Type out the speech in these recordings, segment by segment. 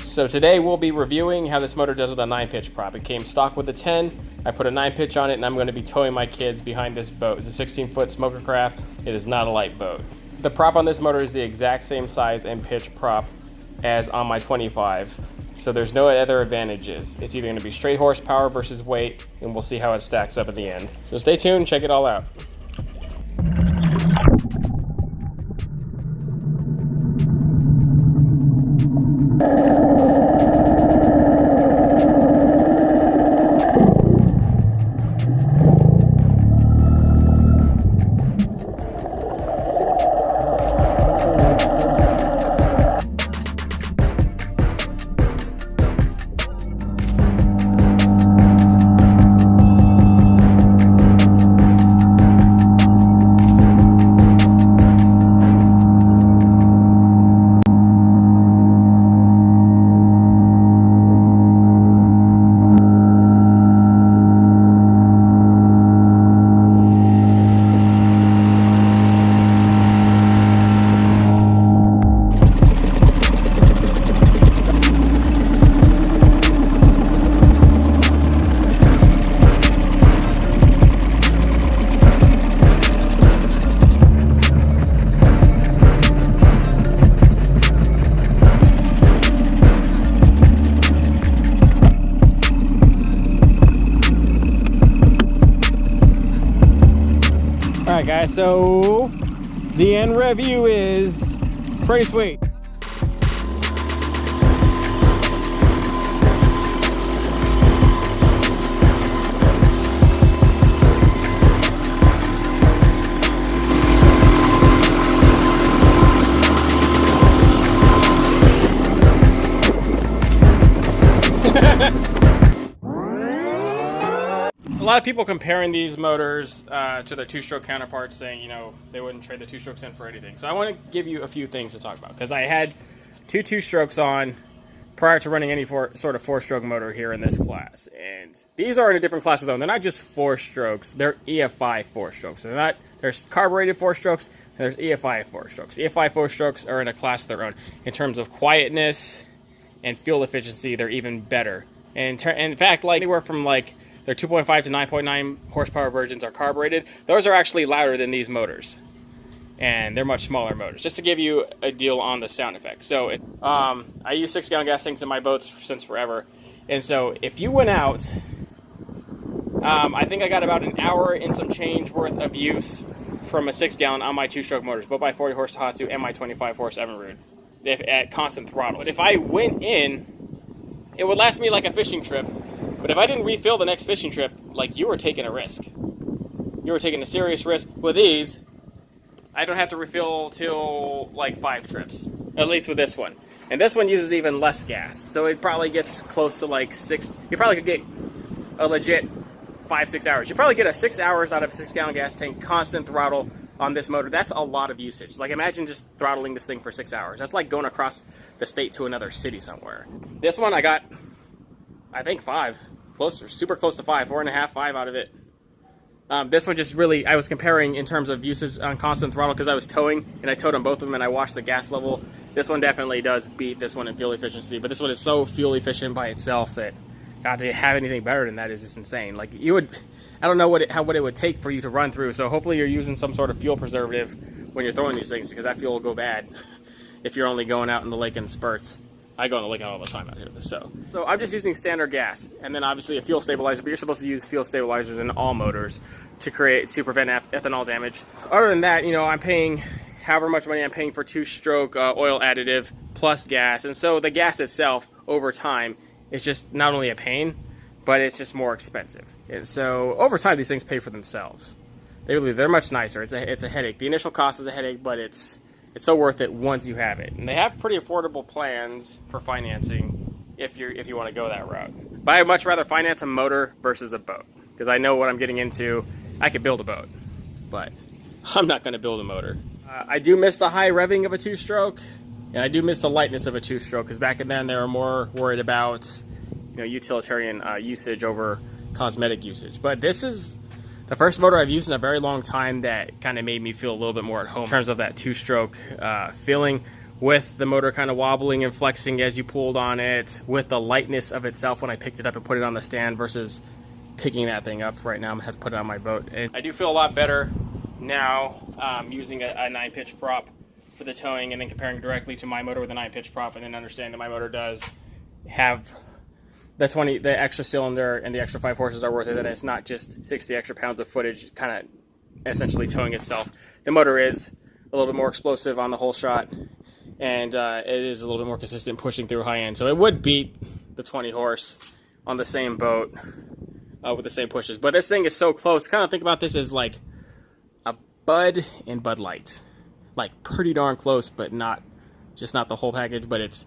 So today we'll be reviewing how this motor does with a 9-pitch prop. It came stock with a 10. I put a 9-pitch on it, and I'm going to be towing my kids behind this boat. It's a 16-foot smoker craft. It is not a light boat. The prop on this motor is the exact same size and pitch prop as on my 25. So there's no other advantages. It's either going to be straight horsepower versus weight, and we'll see how it stacks up at the end. So stay tuned, check it all out. Alright guys, so the end review is pretty sweet. A lot of people comparing these motors to their two-stroke counterparts, saying, you know, they wouldn't trade the two-strokes in for anything. So I want to give you a few things to talk about, because I had two-strokes on prior to running any sort of four-stroke motor here in this class. And these are in a different class though. They're not just four-strokes, they're EFI four-strokes. There's carbureted four-strokes, and there's EFI four-strokes. EFI four-strokes are in a class of their own. In terms of quietness and fuel efficiency, they're even better. And in fact, like anywhere from like their 2.5 to 9.9 horsepower versions are carbureted. Those are actually louder than these motors, and they're much smaller motors. Just to give you a deal on the sound effects. So I use 6-gallon gas tanks in my boats since forever, and so if you went out, I think I got about an hour and some change worth of use from a 6-gallon on my two-stroke motors, both my 40 horse Tohatsu and my 25 horse Evinrude, at constant throttle. But if I went in, it would last me like a fishing trip. But if I didn't refill the next fishing trip, like, you were taking a risk. You were taking a serious risk. With these, I don't have to refill till like 5 trips, at least with this one. And this one uses even less gas, so it probably gets close to like 6. You probably could get a legit 5-6 hours. You probably get a 6 hours out of a 6-gallon gas tank, constant throttle on this motor. That's a lot of usage. Like, imagine just throttling this thing for 6 hours. That's like going across the state to another city somewhere. This one I got, I think 5, super close to 5, 4.5, 5 out of it. This one just really, I was comparing in terms of uses on constant throttle because I was towing, and I towed on both of them, and I watched the gas level. This one definitely does beat this one in fuel efficiency, but this one is so fuel efficient by itself that, God, to have anything better than that is just insane. Like, you would, I don't know what it would take for you to run through, so hopefully you're using some sort of fuel preservative when you're throwing these things, because that fuel will go bad if you're only going out in the lake in spurts. I go in the lake all the time out here. So I'm just using standard gas, and then obviously a fuel stabilizer, but you're supposed to use fuel stabilizers in all motors to prevent ethanol damage. Other than that, you know, I'm paying however much money I'm paying for two-stroke oil additive plus gas, and so the gas itself over time is just not only a pain, but it's just more expensive. And so over time, these things pay for themselves. They're much nicer. It's a headache. The initial cost is a headache, but it's so worth it once you have it. And they have pretty affordable plans for financing if you want to go that route. But I'd much rather finance a motor versus a boat, because I know what I'm getting into. I could build a boat, but I'm not going to build a motor. I do miss the high revving of a two-stroke, and I do miss the lightness of a two-stroke, because back then they were more worried about, you know, utilitarian usage over cosmetic usage. But this is the first motor I've used in a very long time that kind of made me feel a little bit more at home in terms of that two-stroke feeling with the motor kind of wobbling and flexing as you pulled on it, with the lightness of itself when I picked it up and put it on the stand versus picking that thing up. Right now I'm gonna have to put it on my boat. And I do feel a lot better now using a 9-pitch prop for the towing, and then comparing directly to my motor with a 9-pitch prop, and then understanding that my motor does have the extra cylinder and the extra 5 horses are worth it, that it's not just 60 extra pounds of footage kind of essentially towing itself. The motor is a little bit more explosive on the whole shot, and it is a little bit more consistent pushing through high end. So it would beat the 20 horse on the same boat with the same pushes. But this thing is so close. Kind of think about this as like a Bud and Bud Light. Like pretty darn close, but not the whole package, but it's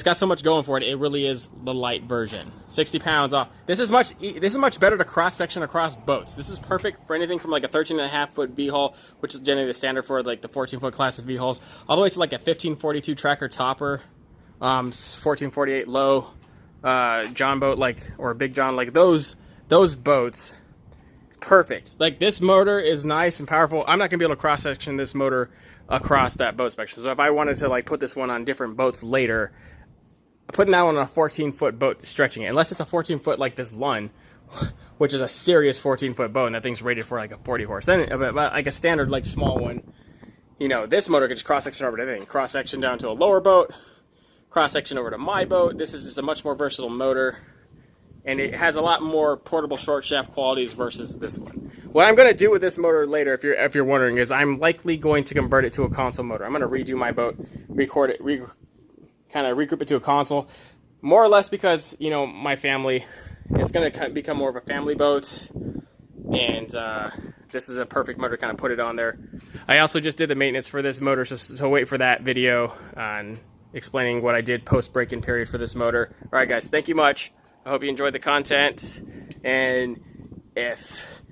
got so much going for it. It really is the light version. 60 pounds off. This is much better to cross section across boats. This is perfect for anything from like a 13.5 foot V-hull, which is generally the standard for like the 14-foot class of V-hulls, all the way to like a 1542 tracker topper, 1448 low, John boat, like, or Big John, like those boats. It's perfect. Like, this motor is nice and powerful. I'm not gonna be able to cross section this motor across that boat spectrum. So if I wanted to like put this one on different boats later, putting that one on a 14-foot boat, stretching it, unless it's a 14-foot like this Lund, which is a serious 14-foot boat, and that thing's rated for like a 40 horse. Then, but like a standard like small one, you know, this motor could just cross section over to anything. Cross section down to a lower boat, cross section over to my boat. This is just a much more versatile motor, and it has a lot more portable short shaft qualities versus this one. What I'm going to do with this motor later, if you're wondering, is I'm likely going to convert it to a console motor. I'm going to redo my boat, record it, kind of regroup it to a console, more or less because, you know, my family, it's going to become more of a family boat, and this is a perfect motor to kind of put it on there. I also just did the maintenance for this motor, so wait for that video on explaining what I did post break-in period for this motor. All right, guys, thank you much. I hope you enjoyed the content, and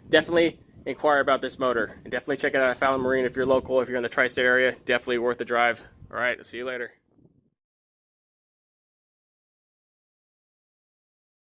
definitely inquire about this motor, and definitely check it out at Fallon Marine if you're local. If you're in the tri-state area, definitely worth the drive. All right, I'll see you later.